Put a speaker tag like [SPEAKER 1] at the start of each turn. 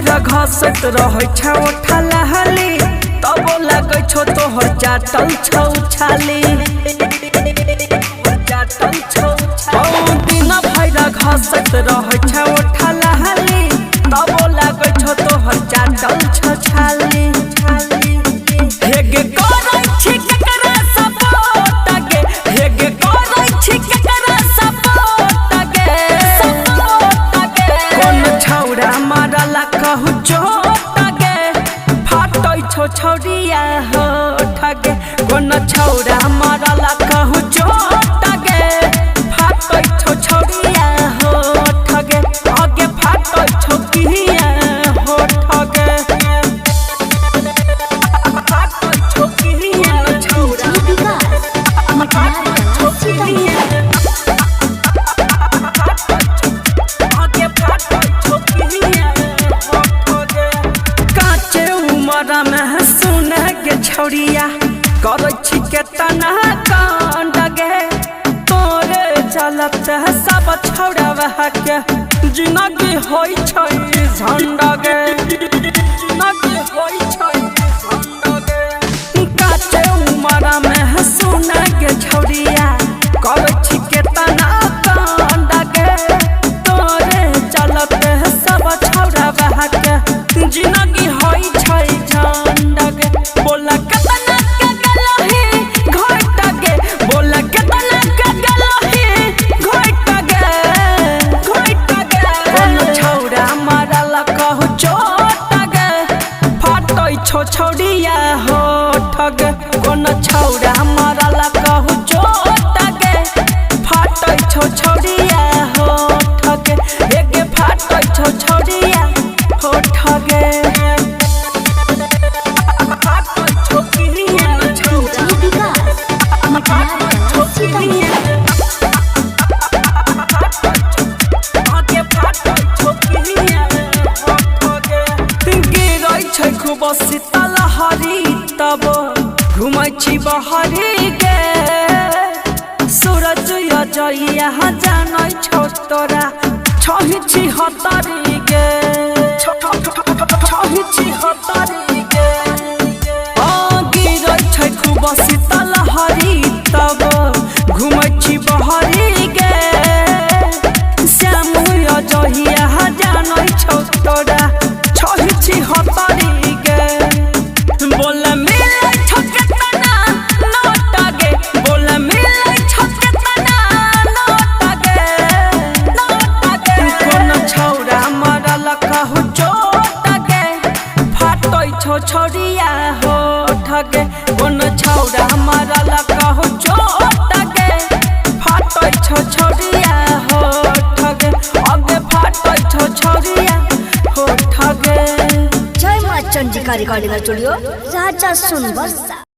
[SPEAKER 1] भैरा घसत रहे छौ ठलहली तब लगे छो तोहर चाटल छौ छाली दिन भैरा घसत रहे छौ ठलहली तब लगे छो तोहर चाटल छौ छाली हेगे करै छी केकरा सपोर्ट गे हेगे करै छी केकरा सपोर्ट गे कोन छौड़ा मारला कहू चोट गे फाटै छौ छौड़िया होठ गे कोन छौड़ा मारला कहू चोट गे फाटै छौ छौड़िया होठ गे आगे फाटै छौ किया होठ गे छौड़िया करै छी केतना कांड गे तोरे चलत सब छौड़ावा के जिंदगी होई छै झंड गे जिंदगी होई छै झंड गे काचे उमर में सुन गे छौड़िया करै छी केतना कांड गे तोरे चलत सब छौड़ावा के जिंदगी होई छै झंड गे बोला केतना के गलही घट गे बोला केतना के गलही घट गे कोन छौड़ा मारला कहू चोट गे फाटै छौ छौड़िया होठ गे कोन छौड़ा मारला कहू चोट गे फाटै छौ छौड़िया होठ गे एगे फाटै छौ छौड़िया होठ गे खूब शीतल हरी तब घूमै छी बहरी गे सूरज जइया जानै छौ तोरा छही छी हतरी गे छही छी हतरी गे गिरै छै खूब शीतल हरी तब घूमै छी बहरी गे श्याम जइया जानै छौ तोरा छही छी हतरी छौड़िया होठ गे कोन छौड़ा मारला कहू चोट गे फाटै छौ छौड़िया होठ गे आगे फाटै छौ छौड़िया होठ गे
[SPEAKER 2] जय माँ चंडिका रिकॉर्डिंग स्टूडियो राजा सुन बसा।